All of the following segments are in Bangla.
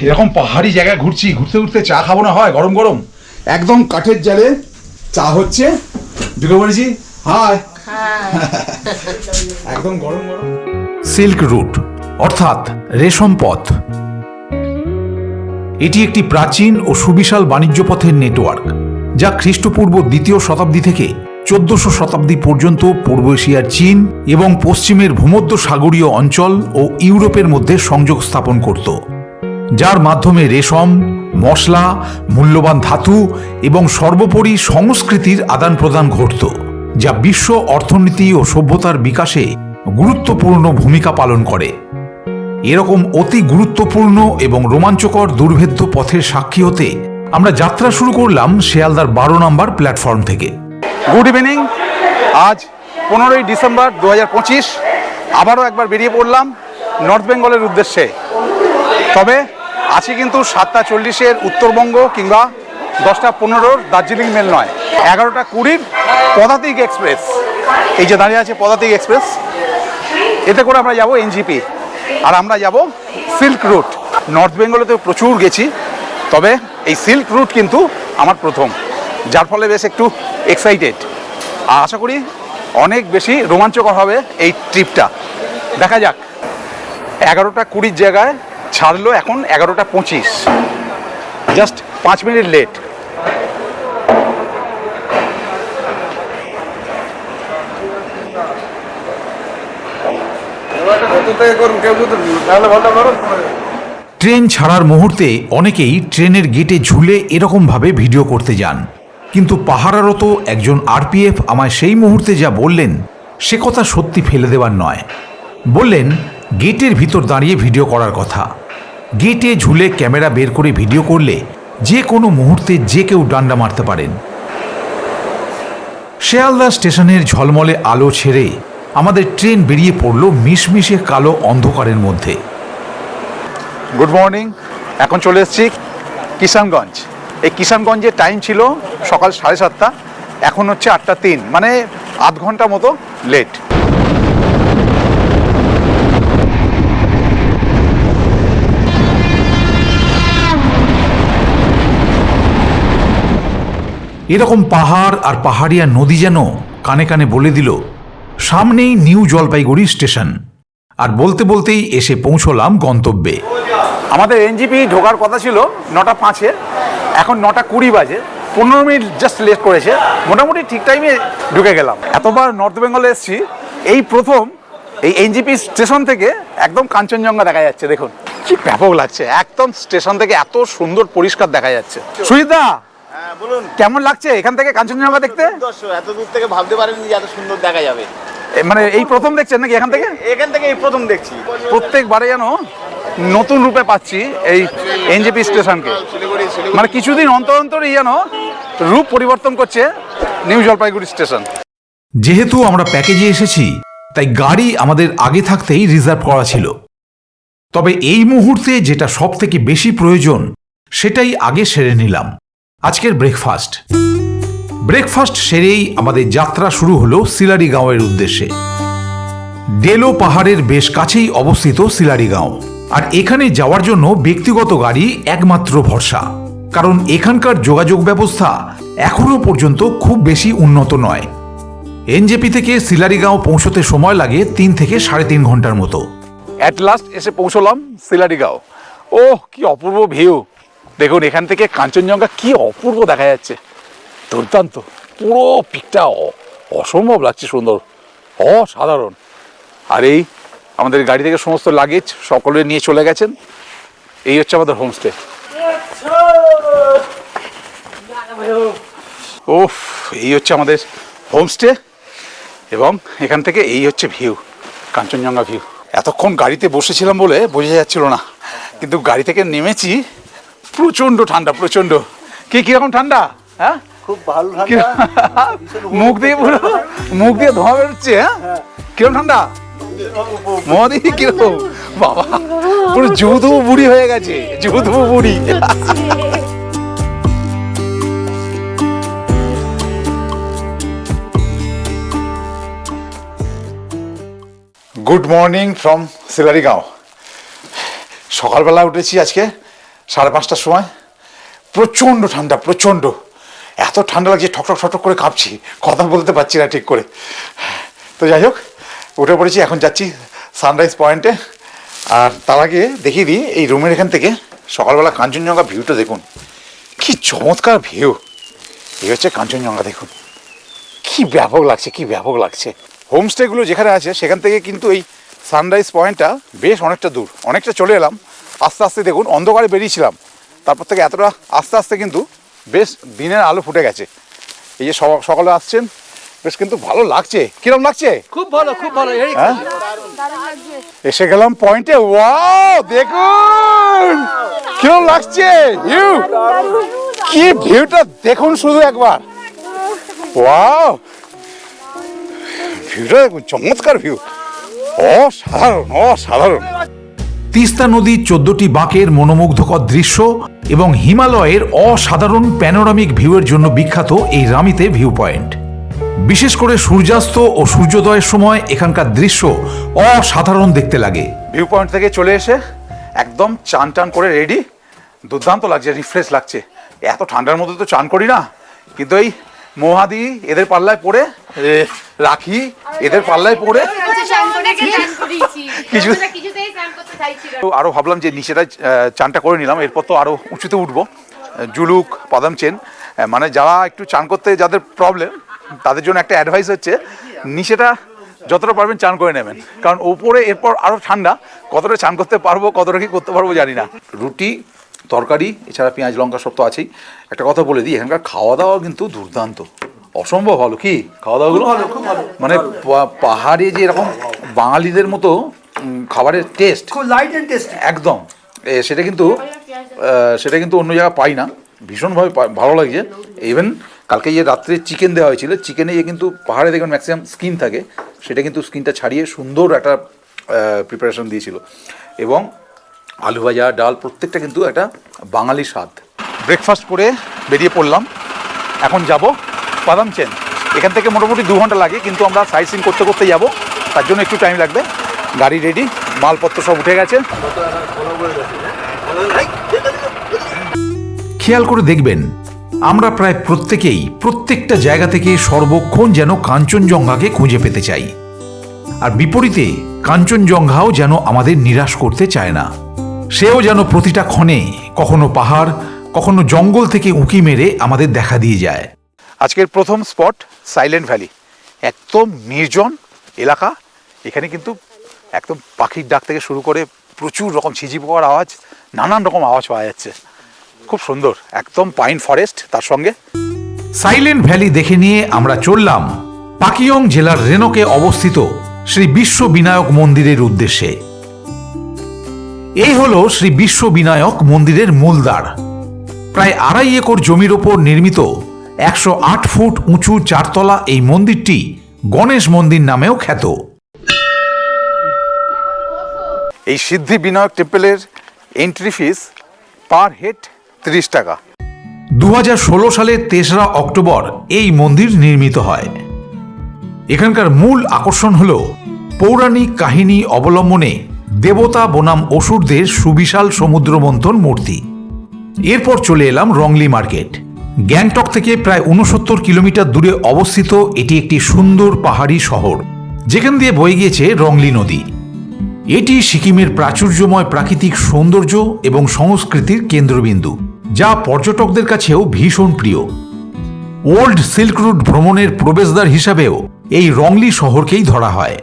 এরকম পাহাড়ি জায়গায় ঘুরছি, ঘুরতে ঘুরতে চা খাবো না হয়? গরম গরম একদম কাঠের জালে চা হচ্ছে, ঢুকে পড়েছি। হাই, একদম গরম গরম। সিল্ক রুট অর্থাৎ রেশম পথ, এটি একটি প্রাচীন ও সুবিশাল বাণিজ্য পথের নেটওয়ার্ক, যা খ্রিস্টপূর্ব 2য় শতাব্দী থেকে 1400 শতাব্দী পর্যন্ত পূর্ব এশিয়ার চীন এবং পশ্চিমের ভূমধ্য সাগরীয় অঞ্চল ও ইউরোপের মধ্যে সংযোগ স্থাপন করত, যার মাধ্যমে রেশম, মশলা, মূল্যবান ধাতু এবং সর্বোপরি সংস্কৃতির আদান প্রদান ঘটত, যা বিশ্ব অর্থনীতি ও সভ্যতার বিকাশে গুরুত্বপূর্ণ ভূমিকা পালন করে। এরকম অতি গুরুত্বপূর্ণ এবং রোমাঞ্চকর দুর্ভেদ্য পথের সাক্ষী হতে আমরা যাত্রা শুরু করলাম শিয়ালদার 12 নম্বর প্ল্যাটফর্ম থেকে। Good evening. আজ 15ই ডিসেম্বর 2025 আবারও একবার বেরিয়ে পড়লাম নর্থ বেঙ্গলের উদ্দেশ্যে। তবে আছি কিন্তু 7:40 উত্তরবঙ্গ কিংবা 10:15 দার্জিলিং মেল নয়, 11:20 পদাতিক এক্সপ্রেস। এই যে দাঁড়িয়ে আছে পদাতিক এক্সপ্রেস, এতে করে আমরা যাব এনজিপি, আর আমরা যাব সিল্ক রুট। নর্থ বেঙ্গলে তো প্রচুর গেছি, তবে এই সিল্ক রুট কিন্তু আমার প্রথম, যার ফলে বেশ একটু এক্সাইটেড। আর আশা করি অনেক বেশি রোমাঞ্চকর হবে এই ট্রিপটা। দেখা যাক। 11:20 জায়গায় ছাড়লো এখন 11:25, জাস্ট 5 মিনিট লেট। ট্রেন ছাড়ার মুহূর্তে অনেকেই ট্রেনের গেটে ঝুলে এরকমভাবে ভিডিও করতে যান, কিন্তু পাহারারত একজন আরপিএফ আমায় সেই মুহূর্তে যা বললেন সে কথা সত্যি ফেলে দেওয়ার নয়। বললেন গেটের ভিতর দাঁড়িয়ে ভিডিও করার কথা। গেটে ঝুলে ক্যামেরা বের করে ভিডিও করলে যে কোনো মুহূর্তে যে কেউ ডান্ডা মারতে পারেন। শিয়ালদা স্টেশনের ঝলমলে আলো ছেড়ে আমাদের ট্রেন বেরিয়ে পড়ল মিশমিশে কালো অন্ধকারের মধ্যে। Good morning. এখন চলে এসেছি কিষানগঞ্জ। এই কিষানগঞ্জের টাইম ছিল সকাল 7:30, এখন হচ্ছে 8:03, মানে আধ ঘন্টা মতো লেট। এরকম পাহাড় আর পাহাড়িয়া নদী যেন কানে কানে বলে দিল সামনেই নিউ জলপাইগুড়ি স্টেশন। আর বলতে বলতেই এসে পৌঁছলাম গন্তব্যে। আমাদের এনজিপি ঢোকার কথা ছিল 9:05, এখন 9:20 বাজে, 15 মিনিট জাস্ট লেট করেছে। মোটামুটি ঠিক টাইমে ঢুকে গেলাম। এতবার নর্থ বেঙ্গলে এসেছি, এই প্রথম এই এনজিপি স্টেশন থেকে একদম কাঞ্চনজঙ্ঘা দেখা যাচ্ছে। দেখুন কি ব্যাপক লাগছে, একদম স্টেশন থেকে এত সুন্দর পরিষ্কার দেখা যাচ্ছে। সুজিতদা, বলুন কেমন লাগছে এখান থেকে কাঞ্চনজঙ্ঘা দেখতে? এত দূর থেকে ভাবতে পারেননি যে এত সুন্দর দেখা যাবে। মানে এই প্রথম দেখছেন নাকি এখান থেকে? এখান থেকে এই প্রথম দেখছি। প্রত্যেকবারে যেন নতুন রূপে পাচ্ছি এই এনজেপি স্টেশনকে। মানে কিছুদিন অন্তর অন্তরই যেন রূপ পরিবর্তন করছে নিউ জলপাইগুড়ি স্টেশন। যেহেতু আমরা প্যাকেজে এসেছি তাই গাড়ি আমাদের আগে থাকতেই রিজার্ভ করা ছিল। তবে এই মুহূর্তে যেটা সব থেকে বেশি প্রয়োজন সেটাই আগে সেরে নিলাম, আজকের ব্রেকফাস্ট। ব্রেকফাস্ট সেরেই আমাদের যাত্রা শুরু হলো সিলারিগাঁওয়ের উদ্দেশ্যে। ডেলো পাহাড়ের বেশ কাছেই অবস্থিত সিলারিগাঁও, আর এখানে যাওয়ার জন্য ব্যক্তিগত গাড়ি একমাত্র ভরসা, কারণ এখানকার যোগাযোগ ব্যবস্থা এখনো পর্যন্ত খুব বেশি উন্নত নয়। এনজেপি থেকে সিলারিগাঁও পৌঁছতে সময় লাগে 3 থেকে 3.5 ঘন্টার মতো। অ্যাট লাস্ট এসে পৌঁছলাম সিলারিগাঁও। ওহ কি অপূর্ব ভিউ! দেখুন এখান থেকে কাঞ্চনজঙ্ঘা কি অপূর্ব দেখা যাচ্ছে, দুর্দান্ত। পুরো পিকটা অসম্ভব লাগছে, সুন্দর, অসাধারণ। আর এই আমাদের গাড়ি থেকে সমস্ত লাগেজ সকলে নিয়ে চলে গেছেন। এই হচ্ছে আমাদের হোমস্টে। ওফ, এই হচ্ছে আমাদের হোমস্টে, এবং এখান থেকে এই হচ্ছে ভিউ, কাঞ্চনজঙ্ঘা ভিউ। এতক্ষণ গাড়িতে বসেছিলাম বলে বোঝা যাচ্ছিল না, কিন্তু গাড়ি থেকে নেমেছি প্রচণ্ড ঠান্ডা, প্রচণ্ড। কিরকম ঠান্ডা? হ্যাঁ, খুব ভালো ঠান্ডা। মুখ দিয়ে ধোঁয়া বেরোচ্ছে। হ্যাঁ, কিরকম ঠান্ডা মদি, কিরকম বাবা, পুরো যৌধু বুড়ি হয়ে গেছে, যৌধু বুড়ি। Good morning from Sillerygaon. সকালবেলা উঠেছি আজকে 5:30টার সময়। প্রচণ্ড ঠান্ডা, প্রচণ্ড, এত ঠান্ডা লাগছে, ঠকঠক ঠকঠক করে কাঁপছি, কথা বলতে পারছি না ঠিক করে। তো যাই হোক, উঠে পড়েছি, এখন যাচ্ছি সানরাইজ পয়েন্টে। আর তার আগে দেখিয়ে দিই এই রুমের এখান থেকে সকালবেলা কাঞ্চনজঙ্ঘা ভিউটা দেখুন, কি চমৎকার ভিউ। এই হচ্ছে কাঞ্চনজঙ্ঘা, দেখুন কি ব্যাপক লাগছে, কি ব্যাপক লাগছে। হোমস্টেগুলো যেখানে আছে সেখান থেকে কিন্তু এই সানরাইজ পয়েন্টটা বেশ অনেকটা দূর, অনেকটা চলে এলাম। আস্তে আস্তে দেখুন, অন্ধকারে বেরিয়েছিলাম, তারপর থেকে এতটা আস্তে আস্তে কিন্তু বেশ দিনের আলো ফুটে গেছে। এই যে সকালে আসছেন, বেশ কিন্তু ভালো লাগছে। কিরকম লাগছে? খুব ভালো, খুব ভালো। হ্যাঁ, এসে গেলাম পয়েন্টে। ওয়াও, দেখুন কিরকম লাগছে ভিউ, কি ভিউটা দেখুন শুধু একবার। ওয়াও, ভিউটা দেখুন, চমৎকার ভিউ, অসাধারণ, অসাধারণ। তিস্তা নদীর 14টি বাঁকের মনোমুগ্ধকর দৃশ্য এবং হিমালয়ের অসাধারণ প্যানোরামিক ভিউয়ের জন্য বিখ্যাত এই রামিতে ভিউ পয়েন্ট। বিশেষ করে সূর্যাস্ত ও সূর্যোদয়ের সময় এখানকার দৃশ্য অসাধারণ দেখতে লাগে। ভিউ পয়েন্ট থেকে চলে এসে একদম চান টান করে রেডি, দুর্দান্ত লাগছে, রিফ্রেশ লাগছে। এত ঠান্ডার মধ্যে তো চান করি না, কিন্তু এই মহাদি এদের পাল্লায় পড়ে, রাখি এদের পাল্লায় পড়ে আরো ভাবলাম যে নিচেটা চানটা করে নিলাম, এরপর তো আরো উঁচুতে উঠবো। জুলুক, বাদাম চেন, মানে যারা একটু চান করতে যাদের প্রবলেম তাদের জন্য একটা অ্যাডভাইস হচ্ছে নিচেটা যতটা পারবেন চান করে নেবেন, কারণ ওপরে এরপর আরো ঠান্ডা, কতটা চান করতে পারবো, কতটা কি করতে পারবো জানি না। রুটি, তরকারি, এছাড়া পেঁয়াজ লঙ্কা সব তো আছেই। একটা কথা বলে দিই, এখানকার খাওয়া দাওয়া কিন্তু দুর্দান্ত, অসম্ভব ভালো। কি খাওয়া দাওয়াগুলো মানে পাহাড়ে যে এরকম বাঙালিদের মতো খাবারের টেস্ট, খুব লাইট এন্ড টেস্টি একদম, সেটা কিন্তু অন্য জায়গায় পাই না। ভীষণভাবে ভালো লাগছে। ইভেন কালকে যে রাত্রে চিকেন দেওয়া হয়েছিল, চিকেনে কিন্তু পাহাড়ে দেখবেন ম্যাক্সিমাম স্কিন থাকে, সেটা কিন্তু স্কিনটা ছাড়িয়ে সুন্দর একটা প্রিপারেশন দিয়েছিল। এবং আলু ভাজা, ডাল, প্রত্যেকটা কিন্তু একটা বাঙালি স্বাদ। ব্রেকফাস্ট করে বেরিয়ে পড়লাম, এখন যাব বাদাম চেন। এখান থেকে মোটামুটি 2 ঘন্টা লাগে, কিন্তু আমরা সাইট সিন করতে করতে যাব, তার জন্য একটু টাইম লাগবে। গাড়ি রেডি, মালপত্র সব উঠে গেছে। খেয়াল করে দেখবেন, আমরা প্রায় প্রত্যেকেই প্রত্যেকটা জায়গা থেকে সর্বক্ষণ যেন কাঞ্চনজঙ্ঘাকে খুঁজে পেতে চাই, আর বিপরীতে কাঞ্চনজঙ্ঘাও যেন আমাদের নিরাশ করতে চায় না। সেও যেন প্রতিটা ক্ষণে কখনো পাহাড়, কখনো জঙ্গল থেকে উঁকি মেরে আমাদের দেখা দিয়ে যায়। আজকের প্রথম স্পট সাইলেন্ট ভ্যালি, একদম নির্জন এলাকা। এখানে কিন্তু একদম পাখির ডাক থেকে শুরু করে প্রচুর রকম ঝিঝি পোকার আওয়াজ, নানান রকম আওয়াজ পাওয়া যাচ্ছে। খুব সুন্দর, একদম পাইন ফরেস্ট তার সঙ্গে। সাইলেন্ট ভ্যালি দেখে নিয়ে আমরা চললাম পাকিয়ং জেলার রেনকে অবস্থিত শ্রী বিশ্ব বিনায়ক মন্দিরের উদ্দেশ্যে। এই হলো শ্রী বিশ্ব বিনায়ক মন্দিরের মূলদ্বার। প্রায় 2.5 একর জমির ওপর নির্মিত 108 ফুট উঁচু 4তলা এই মন্দিরটি গণেশ মন্দির নামেও খ্যাত। এই সিদ্ধি বিনায়ক টেম্পলের এন্ট্রি ফিস পার হেড 30 টাকা। 2016 সালের 3রা অক্টোবর এই মন্দির নির্মিত হয়। এখানকার মূল আকর্ষণ হল পৌরাণিক কাহিনী অবলম্বনে দেবতা বনাম অসুরদের সুবিশাল সমুদ্রমন্থন মূর্তি। এরপর চলে এলাম রংলি মার্কেট। গ্যাংটক থেকে প্রায় 69 কিলোমিটার দূরে অবস্থিত এটি একটি সুন্দর পাহাড়ি শহর, যেখান দিয়ে বয়ে গিয়েছে রংলি নদী। এটি সিকিমের প্রাচুর্যময় প্রাকৃতিক সৌন্দর্য এবং সংস্কৃতির কেন্দ্রবিন্দু, যা পর্যটকদের কাছেও ভীষণ প্রিয়। ওল্ড সিল্ক রুট ভ্রমণের প্রবেশদ্বার হিসাবেও এই রংলি শহরকেই ধরা হয়।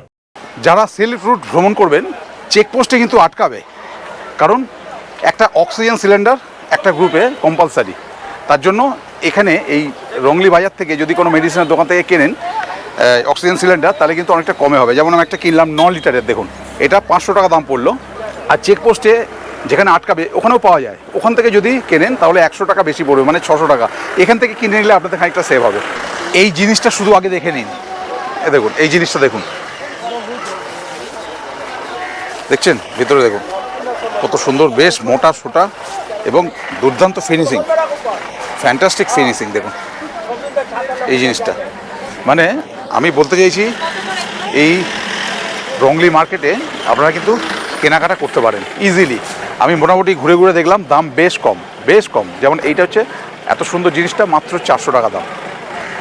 যারা সিল্ক রুট ভ্রমণ করবেন, চেকপোস্টে কিন্তু আটকাবে, কারণ একটা অক্সিজেন সিলিন্ডার একটা গ্রুপে কম্পালসারি। তার জন্য এখানে এই রংলি বাজার থেকে যদি কোনো মেডিসিনের দোকান থেকে কেনেন অক্সিজেন সিলিন্ডার, তাহলে কিন্তু অনেকটা কমে হবে। যেমন আমি একটা কিনলাম 9 লিটারের, দেখুন এটা 500 টাকা দাম পড়লো। আর চেকপোস্টে যেখানে আটকাবে ওখানেও পাওয়া যায়, ওখান থেকে যদি কেনেন তাহলে 100 টাকা বেশি পড়বে, মানে 600 টাকা। এখান থেকে কিনে নিলে আপনাদের খানিকটা সেভ হবে। এই জিনিসটা শুধু আগে দেখে নিন, দেখুন এই জিনিসটা দেখুন, দেখছেন ভিতরে দেখুন কত সুন্দর, বেশ মোটা সোটা এবং দুর্দান্ত ফিনিশিং, ফ্যান্টাস্টিক ফিনিশিং। দেখুন এই জিনিসটা, মানে আমি বলতে চাইছি এই রংলি মার্কেটে আপনারা কিন্তু কেনাকাটা করতে পারেন ইজিলি। আমি মোটামুটি ঘুরে ঘুরে দেখলাম দাম বেশ কম। যেমন এইটা হচ্ছে এত সুন্দর জিনিসটা মাত্র 400 টাকা দাম।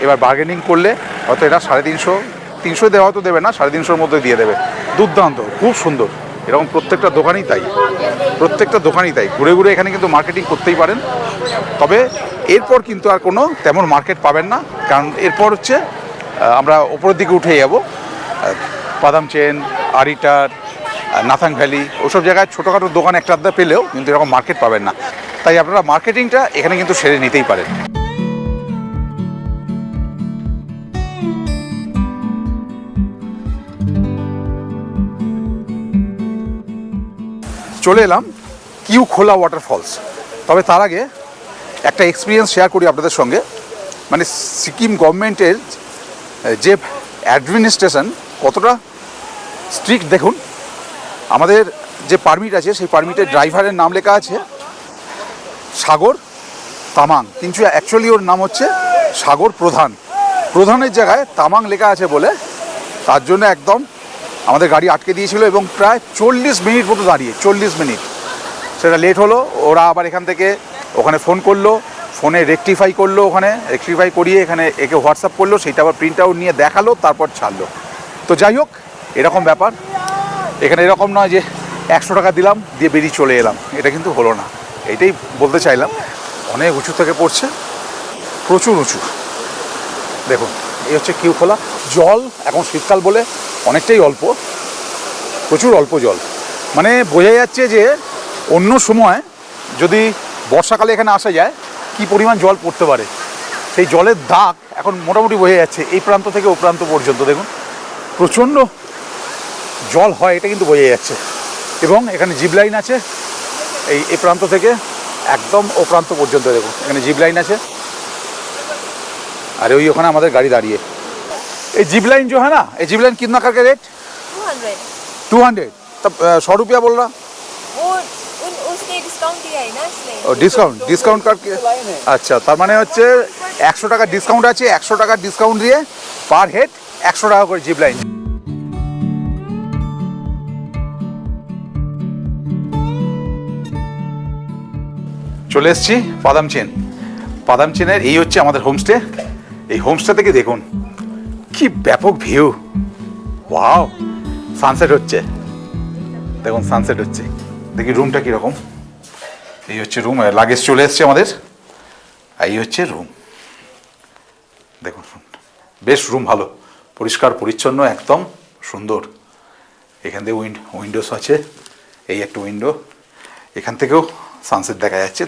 এবার বার্গেনিং করলে হয়তো এটা 350 দেওয়া হয়তো দেবে না, 350 মধ্যে দিয়ে দেবে। দুর্দান্ত, খুব সুন্দর। এরকম প্রত্যেকটা দোকানই তাই। ঘুরে ঘুরে এখানে কিন্তু মার্কেটিং করতেই পারেন। তবে এরপর কিন্তু আর কোনো তেমন মার্কেট পাবেন না, কারণ এরপর হচ্ছে আমরা ওপরের দিকে উঠে যাব। বাদাম চেন, আরিটার, নাথাং ভ্যালি, ওসব জায়গায় ছোটোখাটো দোকান একটা আধটা পেলেও কিন্তু এরকম মার্কেট পাবেন না। তাই আপনারা মার্কেটিংটা এখানে কিন্তু সেরে নিতেই পারেন। চলে এলাম কিউ খোলা ওয়াটারফলস। তবে তার আগে একটা এক্সপিরিয়েন্স শেয়ার করি আপনাদের সঙ্গে। মানে সিকিম গভর্নমেন্টের যে অ্যাডমিনিস্ট্রেশন কতটা স্ট্রিক্ট দেখুন। আমাদের যে পারমিট আছে সেই পারমিটের ড্রাইভারের নাম লেখা আছে সাগর তামাং, কিন্তু অ্যাকচুয়ালি ওর নাম হচ্ছে সাগর প্রধানের জায়গায় তামাং লেখা আছে বলে তার জন্য একদম আমাদের গাড়ি আটকে দিয়েছিল এবং প্রায় 40 মিনিট মতো দাঁড়িয়ে, 40 মিনিট সেটা লেট হলো। ওরা আবার এখান থেকে ওখানে ফোন করলো, ফোনে রেকটিফাই করলো, ওখানে রেকটিফাই করিয়ে এখানে একে হোয়াটসঅ্যাপ করলো, সেইটা আবার প্রিন্ট আউট নিয়ে দেখালো, তারপর ছাড়লো। তো যাই হোক, এরকম ব্যাপার। এখানে এরকম নয় যে 100 টাকা দিলাম দিয়ে বেরিয়ে চলে এলাম, এটা কিন্তু হলো না। এইটাই বলতে চাইলাম। অনেক উঁচু থেকে পড়ছে, প্রচুর উঁচু। দেখুন, এই হচ্ছে কিউ খোলা। জল এখন শীতকাল বলে অনেকটাই অল্প, প্রচুর অল্প জল। মানে বোঝা যাচ্ছে যে অন্য সময় যদি বর্ষাকালে এখানে আসা যায় কি পরিমাণ জল পড়তে পারে। সেই জলের দাগ এখন মোটামুটি বোঝা যাচ্ছে এই প্রান্ত থেকে ও প্রান্ত পর্যন্ত। দেখুন প্রচণ্ড জল হয়, এটা কিন্তু বোঝা যাচ্ছে। এবং এখানে জিপ লাইন আছে এই প্রান্ত থেকে একদম ও প্রান্ত পর্যন্ত। দেখুন এখানে জিপ লাইন আছে, আর ওখানে আমাদের গাড়ি দাঁড়িয়ে। এই जिप लाइन जो है ना, ये जिप लाइन कितना करके रेट? 200। तब 100 रुपया बोल रहा। वो उसने डिस्काउंट दिया है ना, इसलिए। डिस्काउंट करके। अच्छा, তার মানে হচ্ছে 100 টাকা ডিসকাউন্ট আছে। 100 টাকা ডিসকাউন্ট দিয়ে পার হেড 100 টাকা করে জিপ লাইন। চলে এসেছি বাদাম চেনের। এই হচ্ছে আমাদের হোমস্টে। এই হোমস্টে থেকে দেখুন কি ব্যাপক ভিউ। ওয়াও, সানসেট হচ্ছে, দেখুন সানসেট হচ্ছে। দেখি রুমটা কীরকম। এই হচ্ছে রুম, লাগেজ চলে এসছে আমাদের। এই হচ্ছে রুম, দেখুন বেশ রুম ভালো, পরিষ্কার পরিচ্ছন্ন, একদম সুন্দর। এখান থেকে উইন্ডোস আছে, এই একটা উইন্ডো, এখান থেকেও সানসেট দেখা যাচ্ছে।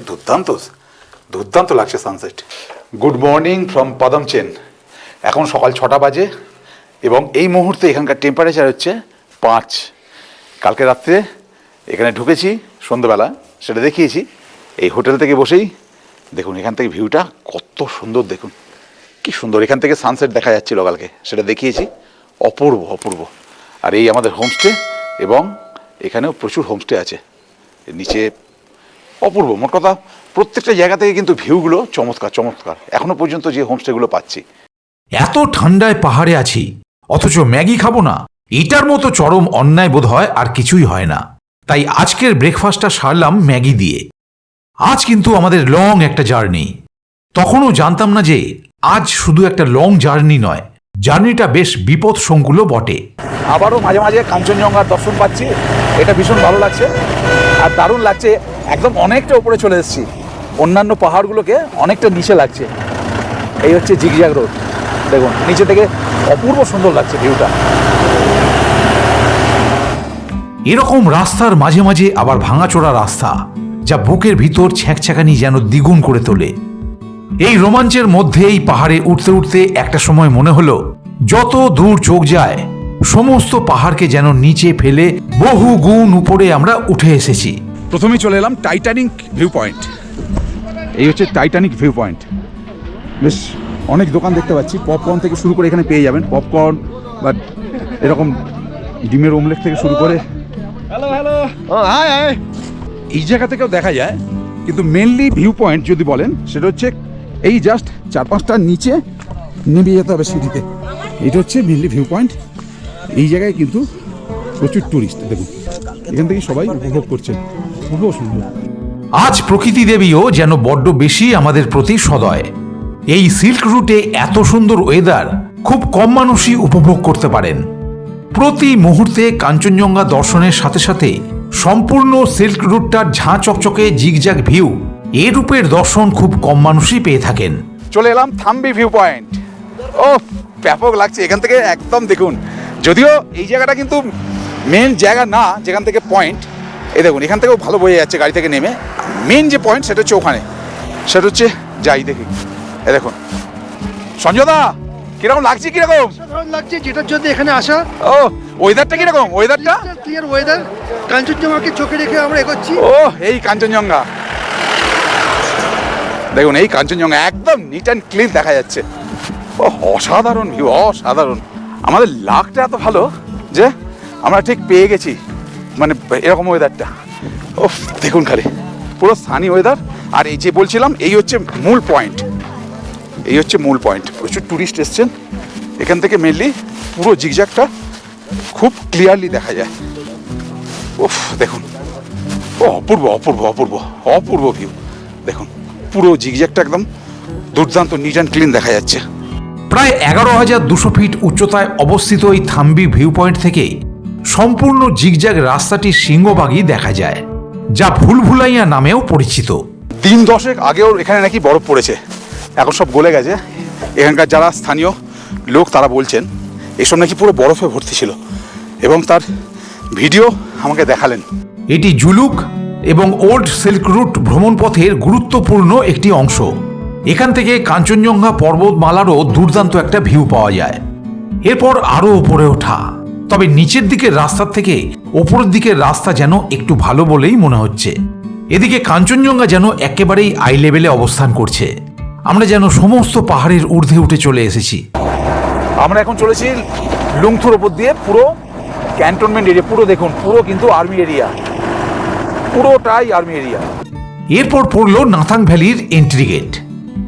দুর্দান্ত লাগছে সানসেট। গুড মর্নিং ফ্রম বাদাম চেন। এখন সকাল 6টা বাজে এবং এই মুহূর্তে এখানকার টেম্পারেচার হচ্ছে 5। কালকে রাত্রে এখানে ঢুকেছি সন্ধ্যেবেলা, সেটা দেখিয়েছি। এই হোটেল থেকে বসেই দেখুন এখান থেকে ভিউটা কত সুন্দর, দেখুন কি সুন্দর। এখান থেকে সানসেট দেখা যাচ্ছিল কালকে, সেটা দেখিয়েছি। অপূর্ব। আর এই আমাদের হোমস্টে, এবং এখানেও প্রচুর হোমস্টে আছে নিচে। অপূর্ব, মোট কথা প্রত্যেকটা জায়গা থেকে কিন্তু ভিউগুলো চমৎকার। এখনো পর্যন্ত যে হোমস্টেগুলো পাচ্ছি। এত ঠান্ডায় পাহাড়ে আছি অথচ ম্যাগি খাবো না, এটার মতো চরম অন্যায় বোধ হয় আর কিছুই হয় না। তাই আজকের ব্রেকফাস্টটা সারলাম ম্যাগি দিয়ে। আজ কিন্তু আমাদের লং একটা জার্নি। তখনও জানতাম না যে আজ শুধু একটা লং জার্নি নয়, জার্নিটা বেশ বিপদসংকুলও বটে। আবারও মাঝে মাঝে কাঞ্চনজঙ্ঘার দর্শন পাচ্ছি, এটা ভীষণ ভালো লাগছে আর দারুণ লাগছে। একদম অনেকটা উপরে চলে এসেছি, অন্যান্য পাহাড়গুলোকে অনেকটা নিচে লাগছে। এই হচ্ছে জিগজ্যাগ রোড, দেখুন নিচে থেকে অপূর্ব সুন্দর লাগছে ভিউটা। এরকম রাস্তার মাঝে মাঝে আবার ভাঙাচোরা রাস্তা, যা বুকের ভিতর ছ্যাঁকছ্যাঁকানি যেন দ্বিগুণ করে তোলে। এই রোমাঞ্চের মধ্যে এই পাহাড়ে উঠতে উঠতে একটা সময় মনে হলো যত দূর চোখ যায় সমস্ত পাহাড়কে যেন নিচে ফেলে বহু গুণ উপরে আমরা উঠে এসেছি। প্রথমেই চলে এলাম টাইটানিক ভিউ পয়েন্ট। এই হচ্ছে টাইটানিক ভিউ পয়েন্ট। বেশ অনেক দোকান দেখতে পাচ্ছি, পপকর্ন থেকে শুরু করে এখানে পেয়ে যাবেন। পপকর্ন বা এরকম ডিমের অমলেট থেকে শুরু করে। Hello hi. এই জায়গা থেকেও দেখা যায়, কিন্তু মেনলি ভিউ পয়েন্ট যদি বলেন সেটা হচ্ছে এই জাস্ট 4-5টার নিচে নেমে যেতে হবে সিঁড়িতে। এটা হচ্ছে মেনলি ভিউ পয়েন্ট। এই জায়গায় কিন্তু প্রচুর টুরিস্ট, দেখুন এখান থেকে সবাই উপভোগ করছেন। অপূর্ব সুন্দর। আজ প্রকৃতি দেবীও যেন বড্ড বেশি আমাদের প্রতি সদয়। এই সিল্ক রুটে এত সুন্দর ওয়েদার খুব কম মানুষই উপভোগ করতে পারেন। প্রতি মুহূর্তে কাঞ্চনজঙ্ঘা দর্শনের সাথে সাথে সম্পূর্ণ সিল্ক রুটটার ঝাঁ চকচকে জিগজ্যাগ ভিউ এ রূপের দর্শন খুব কম মানুষই পেয়ে থাকেন। চলে এলাম থাম্বি ভিউ পয়েন্ট। ও ব্যাপক লাগছে এখান থেকে, একদম দেখুন। যদিও এই জায়গাটা কিন্তু মেন জায়গা না যেখান থেকে পয়েন্ট, এই দেখুন এখান থেকেও ভালো বোঝা যাচ্ছে গাড়ি থেকে নেমে। মেন যে পয়েন্ট সেটা হচ্ছে ওখানে, সেটা হচ্ছে যাই দেখি। এই দেখুন সঞ্জয় দা, কিরকম লাগছে? কিরকম সাধারণ লাগছে, যেটার জন্য এখানে আসা। ও ওয়েদারটা কিরকম? ওয়েদারটা ক্লিয়ার ওয়েদার, কাঞ্চনজঙ্ঘাকে চোখে রেখে আমরা এগোচ্ছি। ও এই কাঞ্চনজঙ্ঘা দেখুন, এই কাঞ্চনজঙ্ঘা একদম নিট অ্যান্ড ক্লিন দেখা যাচ্ছে। ও অসাধারণ ভিউ, অসাধারণ। আমাদের লাকটা এত ভালো যে আমরা ঠিক পেয়ে গেছি মানে এরকম ওয়েদারটা। ও দেখুন খালি পুরো সানি ওয়েদার। আর এই যে বলছিলাম, এই হচ্ছে মূল পয়েন্ট, এই হচ্ছে মূল পয়েন্ট। প্রচুর ট্যুরিস্ট এসছেন এখান থেকে। মেনলি পুরো জিগজ্যাগটা খুব ক্লিয়ারলি দেখা যায়। উফ দেখুন, ও অপূর্ব অপূর্ব অপূর্ব অপূর্ব ভিউ। দেখুন পুরো জিগজ্যাগটা একদম দুর্দান্ত নিট অ্যান্ড ক্লিন দেখা যাচ্ছে। প্রায় 11,200 ফিট উচ্চতায় অবস্থিত এই থাম্বি ভিউ পয়েন্ট থেকে সম্পূর্ণ জিগজ্যাগ রাস্তাটি সিংহভাগই দেখা যায়, যা ভুলভুলাইয়া নামেও পরিচিত। দিন 10 আগেও এখানে নাকি বরফ পড়েছে, এখন সব গলে গেছে। এখানকার যারা স্থানীয় লোক তারা বলছেন এসব নাকি পুরো বরফে ভর্তি ছিল, এবং তার ভিডিও আমাকে দেখালেন। এটি জুলুক এবং ওল্ড সিল্ক রুট ভ্রমণ পথের গুরুত্বপূর্ণ একটি অংশ। এখান থেকে কাঞ্চনজঙ্ঘা পর্বতমালারও দুর্দান্ত একটা ভিউ পাওয়া যায়। এরপর আরও উপরে ওঠা, তবে নিচের দিকের রাস্তার থেকে ওপরের দিকের রাস্তা যেন একটু ভালো বলেই মনে হচ্ছে। এদিকে কাঞ্চনজঙ্ঘা যেন একেবারেই আই লেভেলে অবস্থান করছে। আমরা যেন সমস্ত পাহাড়ের ঊর্ধ্বে উঠে চলে এসেছি। আমরা এখন চলেছি লুংথুর ওপর দিয়ে, পুরো ক্যান্টনমেন্ট এরিয়া। পুরো দেখুন, পুরো কিন্তু আর্মি এরিয়া, পুরোটাই আর্মি এরিয়া। এরপর পড়ল নাথাং ভ্যালির এন্ট্রি গেট।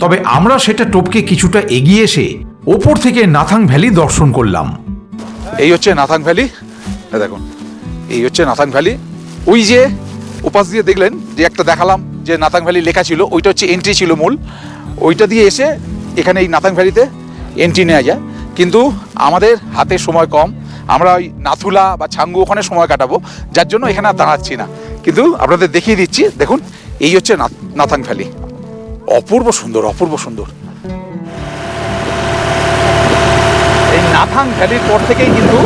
তবে আমরা সেটা টপকে কিছুটা এগিয়ে এসে ওপর থেকে নাথাং ভ্যালি দর্শন করলাম। এই হচ্ছে নাথাং ভ্যালি, দেখুন এই হচ্ছে নাথাং ভ্যালি। ওই যে উপাস দিয়ে দেখলেন যে একটা দেখালাম যে নাথাং ভ্যালি লেখা ছিল, ওইটা হচ্ছে এন্ট্রি ছিল মূল। ওইটা দিয়ে এসে এখানে এই নাথাং ভ্যালিতে এন্ট্রি নেওয়া যায়। কিন্তু আমাদের হাতে সময় কম, আমরা ওই নাথুলা বা ছাঙ্গু ওখানে সময় কাটাবো, যার জন্য এখানে আর দাঁড়াচ্ছি না। কিন্তু আপনাদের দেখিয়ে দিচ্ছি, দেখুন এই হচ্ছে নাথাং ভ্যালি। অপূর্ব সুন্দর, অপূর্ব সুন্দর। এই নাথাং ভ্যালির পর থেকেই কিন্তু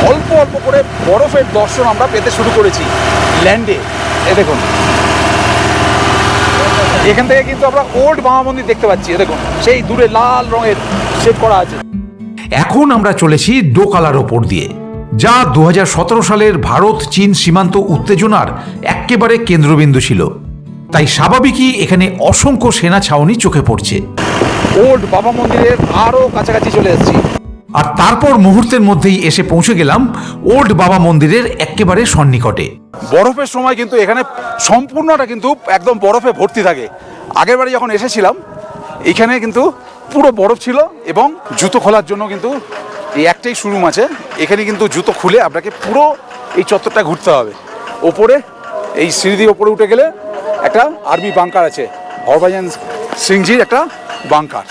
অল্প অল্প করে বরফের দর্শন আমরা পেতে শুরু করেছি ল্যান্ডে। এ দেখুন এখান থেকে কিন্তু আমরা ওল্ড বাবা মন্দির দেখতে পাচ্ছি। এ দেখুন সেই দূরে লাল রঙের শেড করা আছে। এখন আমরা চলেছি ডোকালার ওপর দিয়ে, যা 2017 সালের ভারত চীন সীমান্ত উত্তেজনার একেবারে কেন্দ্রবিন্দু ছিল। তাই স্বাভাবিকই এখানে অসংখ্য সেনা ছাউনি চোখে পড়ছে। ওল্ড বাবা মন্দিরের আরও কাছাকাছি চলে এসেছি। আর তারপর মুহূর্তের মধ্যেই এসে পৌঁছে গেলাম ওল্ড বাবা মন্দিরের একেবারে সন্নিকটে। বরফের সময় কিন্তু এখানে সম্পূর্ণটা কিন্তু একদম বরফে ভর্তি থাকে। আগের বারে যখন এসেছিলাম এইখানে কিন্তু পুরো বরফ ছিল, এবং জুতো খোলার জন্য কিন্তু এই একটাই শোরুম আছে। এখানে কিন্তু জুতো খুলে আপনাকে পুরো এই চত্বরটা ঘুরতে হবে। ওপরে এই সিঁড়ি দিয়ে ওপরে উঠে গেলে একটা আর্মি বাংকার আছে, হরভজন সিংজির একটা বাংকার।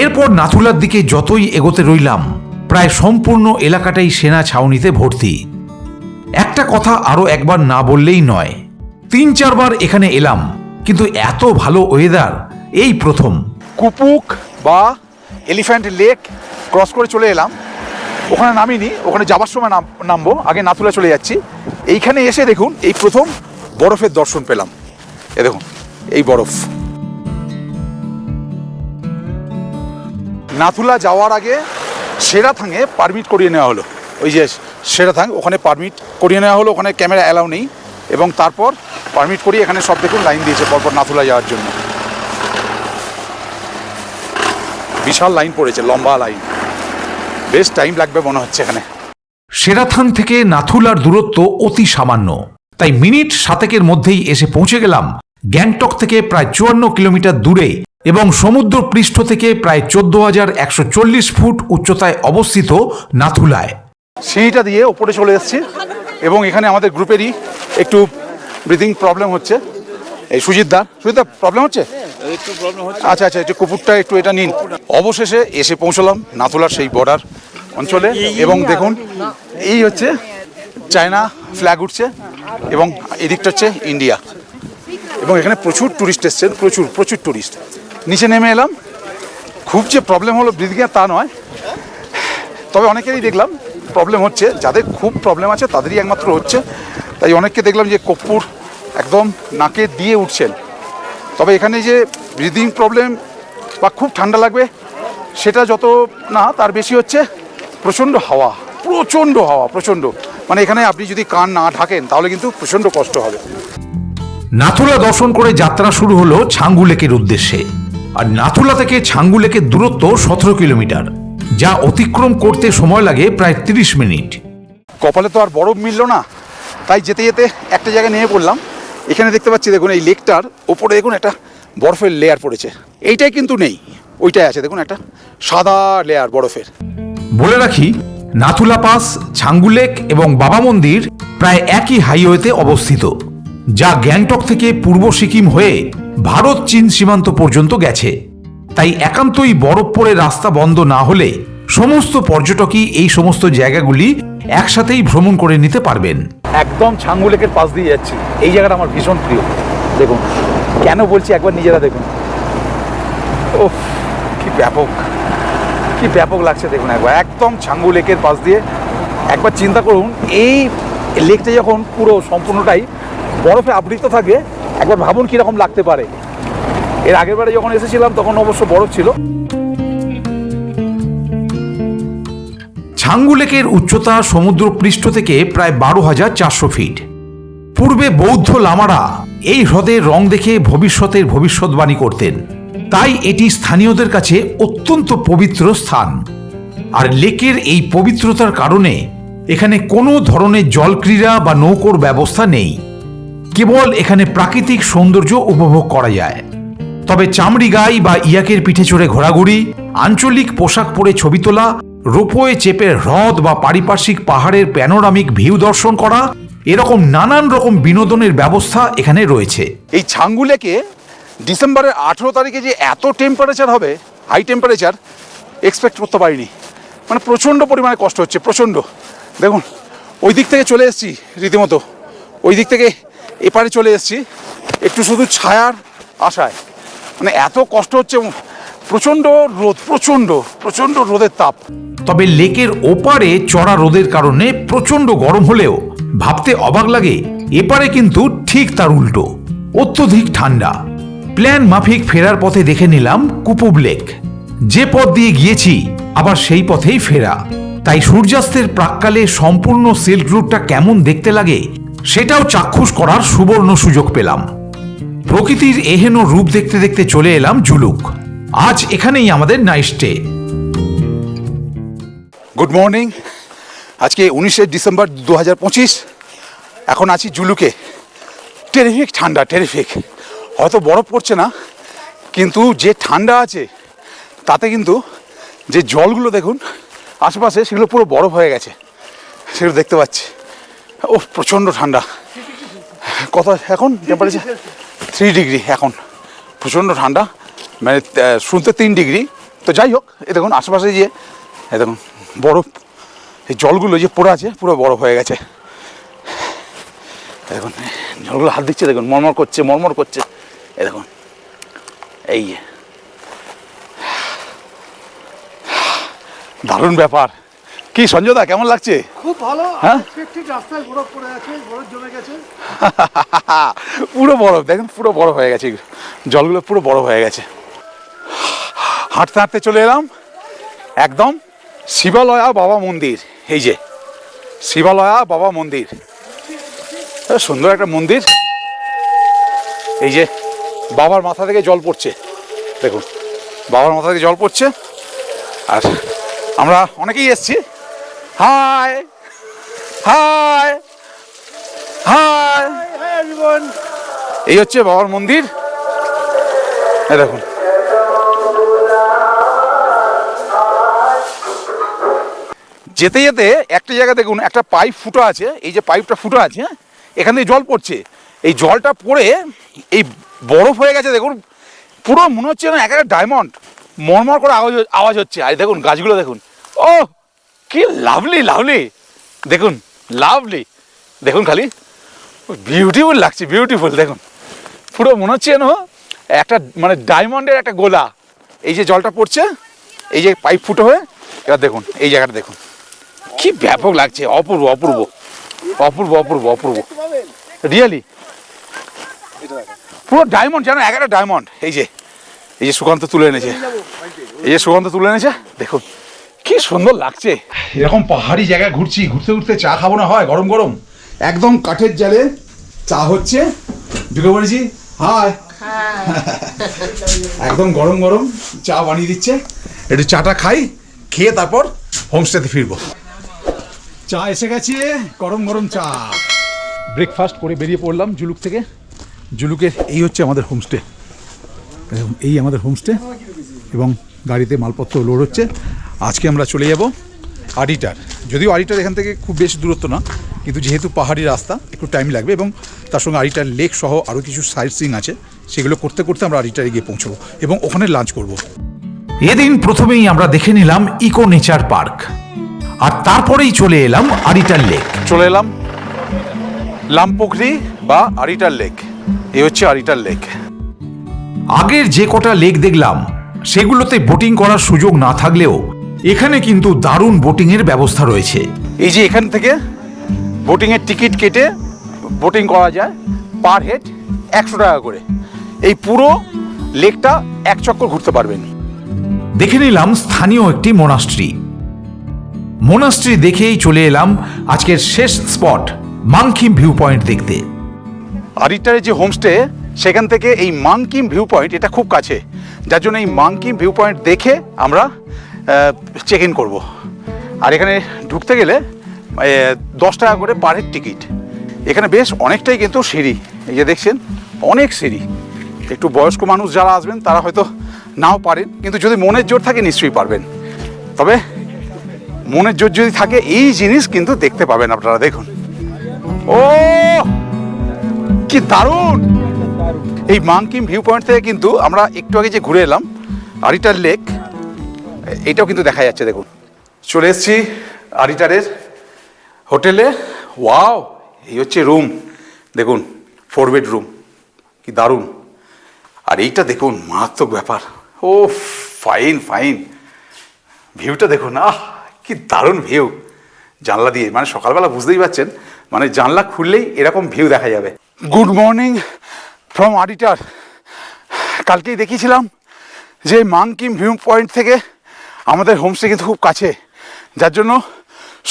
এরপর নাথুলার দিকে যতই এগোতে রইলাম, প্রায় সম্পূর্ণ এলাকাটাই সেনা ছাউনিতে ভর্তি। একটা কথা আরও একবার না বললেই নয়, 3-4 বার এখানে এলাম, কিন্তু এত ভালো ওয়েদার এই প্রথম। কুপুক বা এলিফ্যান্ট লেক ক্রস করে চলে এলাম। ওখানে নামিনি, ওখানে যাবার সময় নামবো। আগে নাথুলা চলে যাচ্ছি। এইখানে এসে দেখুন এই প্রথম বরফের দর্শন পেলাম। এ দেখুন এই বরফ। নাথুলা যাওয়ার আগে সেরাথাঙে পারমিট করিয়ে নেওয়া হলো। ওই যে সেরাথাং, ওখানে পারমিট করিয়ে নেওয়া হলো। ওখানে ক্যামেরা অ্যালাউ নেই, এবং তারপর পারমিট করিয়ে এখানে সব দেখুন লাইন দিয়েছে পরপর নাথুলা যাওয়ার জন্য। বিশাল লাইন পড়েছে, লম্বা লাইন। বেশ টাইম লাগবে মনে হচ্ছে এখানে। সেরাথাং থেকে নাথুলার দূরত্ব অতি সামান্য, তাই মিনিট 7 মধ্যেই এসে পৌঁছে গেলাম গ্যাংটক থেকে প্রায় 54 কিলোমিটার দূরে এবং সমুদ্র পৃষ্ঠ থেকে প্রায় 14,140 ফুট উচ্চতায় অবস্থিত নাথুলায়। সিঁড়িটা দিয়ে ওপরে চলে এসেছি। এবং এখানে আমাদের গ্রুপেরই একটু ব্রিদিং প্রবলেম হচ্ছে। এই সুজিতদা প্রবলেম হচ্ছে, একটু প্রবলেম হচ্ছে। আচ্ছা আচ্ছা, একটু কুকুরটা একটু এটা নিন। অবশেষে এসে পৌঁছলাম নাথুলার সেই বর্ডার অঞ্চলে এবং দেখুন এই হচ্ছে চায়না ফ্ল্যাগ উঠছে এবং এদিকটা হচ্ছে ইন্ডিয়া এবং এখানে প্রচুর ট্যুরিস্ট এসছেন, প্রচুর ট্যুরিস্ট। নিচে নেমে এলাম, খুব যে প্রবলেম হলো ব্রিদিংয়ে তা নয়, তবে অনেকেরই দেখলাম প্রবলেম হচ্ছে, যাদের খুব প্রবলেম আছে তাদেরই একমাত্র হচ্ছে। তাই অনেককে দেখলাম যে কর্পূর একদম নাকে দিয়ে উঠছেন। তবে এখানে যে ব্রিদিং প্রবলেম বা খুব ঠান্ডা লাগবে সেটা যত না, তার বেশি হচ্ছে প্রচণ্ড হাওয়া, প্রচণ্ড। মানে এখানে আপনি যদি কান না ঢাকেন তাহলে কিন্তু প্রচণ্ড কষ্ট হবে। নাথুলা দর্শন করে যাত্রা শুরু হলো ছাঙ্গু লেকের উদ্দেশ্যে। আর নাথুলা থেকে ছাঙ্গু লেকের দূরত্ব 17 কিলোমিটার, যা অতিক্রম করতে সময় লাগে প্রায় 30 মিনিট। কপালে তো আর বরফ মিলল না, তাই যেতে যেতে একটা জায়গায় নেমে পড়লাম। এখানে দেখতে পাচ্ছি, দেখুন এই লেকটার ওপরে দেখুন একটা বরফের লেয়ার পড়েছে। এইটাই কিন্তু নেই, ওইটাই আছে, দেখুন একটা সাদা লেয়ার বরফের। বলে রাখি, নাথুলা পাস, ছাঙ্গু লেক এবং বাবা মন্দির প্রায় একই হাইওয়েতে অবস্থিত, যা গ্যাংটক থেকে পূর্ব সিকিম হয়ে ভারত চীন সীমান্ত পর্যন্ত গেছে। তাই একান্তই বরফ পড়ে রাস্তা বন্ধ না হলে সমস্ত পর্যটকই এই সমস্ত জায়গাগুলি একসাথেই ভ্রমণ করে নিতে পারবেন। একদম ছাঙ্গু লেকের পাশ দিয়ে যাচ্ছি। এই জায়গাটা আমার ভীষণ প্রিয়। দেখুন কেন বলছি, একবার নিজেরা দেখুন। ওহ, কি ব্যাপক লাগছে দেখুন একবার, একদম ছাঙ্গু লেকের পাশ দিয়ে। একবার চিন্তা করুন, এই লেকটা যখন পুরো সম্পূর্ণটাই বরফে আবৃত থাকে, একবার ভাবুন কীরকম লাগতে পারে। এর আগের বারে যখন এসেছিলাম তখন অবশ্য বরফ ছিল। ছাঙ্গু লেকের উচ্চতা সমুদ্রপৃষ্ঠ থেকে প্রায় 12,400 ফিট। পূর্বে বৌদ্ধ লামারা এই হ্রদের রং দেখে ভবিষ্যতের ভবিষ্যৎবাণী করতেন, তাই এটি স্থানীয়দের কাছে অত্যন্ত পবিত্র স্থান। আর লেকের এই পবিত্রতার কারণে এখানে কোনো ধরনের জলক্রীড়া বা নৌকোর ব্যবস্থা নেই, কেবল এখানে প্রাকৃতিক সৌন্দর্য উপভোগ করা যায়। তবে চামড়ি গাই বা ইয়াকের পিঠে চড়ে ঘোরাঘুরি, আঞ্চলিক পোশাক পরে ছবি তোলা, রোপওয়ে চেপে হ্রদ বা পারিপার্শ্বিক পাহাড়ের প্যানোরামিক ভিউ দর্শন করা, এরকম নানান রকম বিনোদনের ব্যবস্থা এখানে রয়েছে। এই ছাঙ্গু লেকে ডিসেম্বরের 18 তারিখে যে এত টেম্পারেচার হবে, হাই টেম্পারেচার, এক্সপেক্ট করতে পারিনি। মানে প্রচণ্ড পরিমাণে কষ্ট হচ্ছে, প্রচণ্ড। দেখুন ওই দিক থেকে চলে এসেছি, রীতিমতো ওই দিক থেকে এপারে চলে এসেছি একটু শুধু ছায়ার আশায়। মানে এত কষ্ট হচ্ছে, প্রচণ্ড রোদ, প্রচণ্ড রোদের তাপ। তবে লেকের ওপারে চড়া রোদের কারণে প্রচণ্ড গরম হলেও ভাবতে অবাক লাগে, এপারে কিন্তু ঠিক তার উল্টো, অত্যধিক ঠান্ডা। প্ল্যান মাফিক ফেরার পথে দেখে নিলাম কুপুব লেক। যে পথ দিয়ে গিয়েছি আবার সেই পথেই ফেরা, তাই সূর্যাস্তের প্রাক্কালে সম্পূর্ণ সিল্ক রুটটা কেমন দেখতে লাগে সেটাও চাক্ষুষ করার সুবর্ণ সুযোগ পেলাম। প্রকৃতির এহেন রূপ দেখতে দেখতে চলে এলাম জুলুক। আজ এখানেই আমাদের নাইট স্টে। Good morning. আজকে 19শে ডিসেম্বর 2025। এখন আছি জুলুকে। টেরিফিক ঠান্ডা, টেরিফিক। হয়তো বরফ পড়ছে না, কিন্তু যে ঠান্ডা আছে তাতে কিন্তু যে জলগুলো দেখুন আশেপাশে, সেগুলো পুরো বরফ হয়ে গেছে, সেগুলো দেখতে পাচ্ছি। ও প্রচণ্ড ঠান্ডা। কত এখন টেম্পারেচার? 3 ডিগ্রি এখন, প্রচণ্ড ঠান্ডা। মানে শুনতে 3 ডিগ্রি, তো যাই হোক। এ দেখুন আশেপাশে যে এ দেখুন বরফ, এই জলগুলো যে পড়ে আছে পুরো বরফ হয়ে গেছে। দেখুন জলগুলো হাত দিচ্ছে, দেখুন মরমর করছে। এ দেখুন, এই দারুণ ব্যাপার। কি সঞ্জয়দা, কেমন লাগছে? খুব ভালো। হ্যাঁ? রাস্তায় বরফ পড়ে আছে, বরফ জমে গেছে। পুরো বরফ, দেখুন পুরো বরফ হয়ে গেছে, জলগুলো পুরো বরফ হয়ে গেছে। হাঁটতে হাঁটতে চলে এলাম একদম শিবালয়া বাবা মন্দির। এই যে শিবালয়া বাবা মন্দির, সুন্দর একটা মন্দির। এই যে বাবার মাথা থেকে জল পড়ছে, দেখুন বাবার মাথা থেকে জল পড়ছে। আর আমরা অনেকেই এসছি। হাই হাই হাই, এই হচ্ছে বাবার মন্দির। এই দেখুন, যেতে যেতে একটা জায়গায় দেখুন একটা পাইপ ফুটো আছে, এই যে পাইপটা ফুটো আছে এখান থেকে জল পড়ছে, এই জলটা পড়ে এই বরফ হয়ে গেছে দেখুন, পুরো মনে হচ্ছে না একটা ডায়মন্ড মরমর করে আওয়াজ হচ্ছে। আর দেখুন গাছগুলো দেখুন, ও কি লাভলি লাভলি, দেখুন লাভলি, দেখুন খালি বিউটিফুল লাগছে, বিউটিফুল দেখুন, পুরো মনে হচ্ছে যেন একটা মানে ডায়মন্ডের একটা গোলা। এই যে জলটা পড়ছে, এই যে পাইপ ফুটো হয়ে, এবার দেখুন এই জায়গাটা দেখুন কি ব্যাপক লাগছে, অপূর্ব অপূর্ব অপূর্ব অপূর্ব অপূর্ব, রিয়েলি পুরো ডায়মন্ড যেন একটা ডায়মন্ড। এই যে সুকান্ত তুলে এনেছে, এই যে সুকান্ত তুলে এনেছে, দেখুন কি সুন্দর লাগছে। এরকম পাহাড়ি জায়গায় ঘুরছি, ঘুরতে ঘুরতে চা খাবো না হয়, গরম গরম একদম কাঠের জালে চা হচ্ছে, ঢুকে পড়েছি, হাই একদম গরম গরম চা বানিয়ে দিচ্ছে, একটু চাটা খাই, খেয়ে তারপর হোমস্টেতে ফিরবো। চা এসে গেছে, গরম গরম চা। ব্রেকফাস্ট করে বেরিয়ে পড়লাম জুলুক থেকে। জুলুকের এই হচ্ছে আমাদের হোমস্টে, এই আমাদের হোমস্টে, এবং গাড়িতে মালপত্র লোড হচ্ছে। আজকে আমরা চলে যাব আডিটার, যদিও আডিটার এখান থেকে খুব বেশি দূরত্ব না, কিন্তু যেহেতু পাহাড়ি রাস্তা একটু টাইম লাগবে, এবং তার সঙ্গে আডিটার লেক সহ আরও কিছু সাইট সিইং আছে, সেগুলো করতে করতে আমরা আডিটারে গিয়ে পৌঁছবো এবং ওখানে লাঞ্চ করব। এদিন প্রথমেই আমরা দেখে নিলাম ইকো নেচার পার্ক, আর তারপরেই চলে এলাম আডিটার লেক। চলে এলাম লামপুখরি বা আডিটার লেক, এই হচ্ছে আডিটার লেক। আগের যে কটা লেক দেখলাম সেগুলোতে বোটিং করার সুযোগ না থাকলেও এখানে কিন্তু দারুণ বোটিংয়ের ব্যবস্থা রয়েছে। এই যে এখান থেকে বোটিংয়ের টিকিট কেটে বোটিং করা যায়, পার হেড 100 টাকা করে। এই পুরো লেকটা এক চক্কর ঘুরতে পারবেন। দেখে নিলাম স্থানীয় একটি মোনাস্ট্রি। মোনাস্ট্রি দেখেই চলে এলাম আজকের শেষ স্পট মাংকিম ভিউ পয়েন্ট দেখতে। আডিটারের যে হোমস্টে সেখান থেকে এই মাংকিম ভিউ পয়েন্ট এটা খুব কাছে, যার জন্য এই মাংকিম ভিউ পয়েন্ট দেখে আমরা চেক ইন করবো। আর এখানে ঢুকতে গেলে 10 টাকা করে পার হেড টিকিট। এখানে বেশ অনেকটাই কিন্তু সিঁড়ি, এই যে দেখছেন অনেক সিঁড়ি। একটু বয়স্ক মানুষ যারা আসবেন তারা হয়তো নাও পারেন, কিন্তু যদি মনের জোর থাকে নিশ্চয়ই পারবেন। তবে মনের জোর যদি থাকে এই জিনিস কিন্তু দেখতে পাবেন আপনারা। দেখুন, ও কি দারুণ! এই মাংকিম ভিউ পয়েন্ট থেকে কিন্তু আমরা একটু আগে যে ঘুরে এলাম আডিটার লেক, এটাও কিন্তু দেখা যাচ্ছে। দেখুন, চলে এসেছি আডিটারের হোটেলে। ওয়াও, এই হচ্ছে রুম, দেখুন 4 বেডরুম, কি দারুণ। আর এইটা দেখুন মারাত্মক ব্যাপার, ও ফাইন ফাইন ভিউটা দেখুন, কি দারুণ ভিউ জানলা দিয়ে। মানে সকালবেলা বুঝতেই পারছেন, মানে জানলা খুললেই এরকম ভিউ দেখা যাবে। Good morning from auditor. কালকেই দেখিয়েছিলাম যে মাংকিম ভিউ পয়েন্ট থেকে আমাদের হোমস্টে কিন্তু খুব কাছে, যার জন্য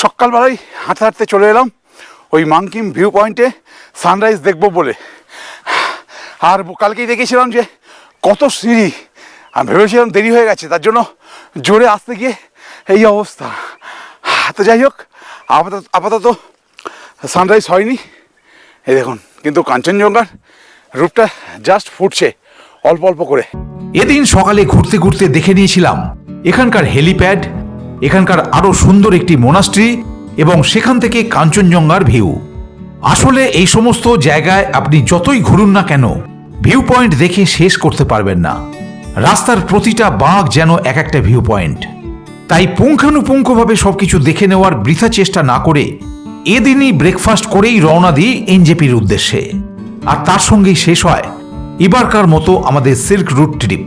সকালবেলায় হাঁটতে হাঁটতে চলে এলাম ওই মাংকিম ভিউ পয়েন্টে সানরাইজ দেখবো বলে। আর কালকেই দেখিয়েছিলাম যে কত সিঁড়ি, আমি ভেবেছিলাম দেরি হয়ে গেছে, তার জন্য জোরে আসতে গিয়ে এই অবস্থা। তো যাই হোক, আপাতত সানরাইজ হয়নি, এই দেখুন, কিন্তু কাঞ্চনজঙ্ঘার রূপটা জাস্ট ফুটছে অল্প অল্প করে। এদিন সকালে ঘুরতে ঘুরতে দেখে নিয়েছিলাম এখানকার হেলিপ্যাড, এখানকার আরো সুন্দর একটি মোনাস্ট্রি, এবং সেখান থেকে কাঞ্চনজঙ্ঘার ভিউ। আসলে এই সমস্ত জায়গায় আপনি যতই ঘুরুন না কেন ভিউ পয়েন্ট দেখে শেষ করতে পারবেন না। রাস্তার প্রতিটা বাঁক যেন এক একটা ভিউ পয়েন্ট। তাই পুঙ্খানুপুঙ্খভাবে সবকিছু দেখে নেওয়ার বৃথা চেষ্টা না করে এদিনই ব্রেকফাস্ট করেই রওনা দিই এনজেপির উদ্দেশ্যে। আর তার সঙ্গেই শেষ হয় এবারকার মতো আমাদের সিল্ক রুট ট্রিপ।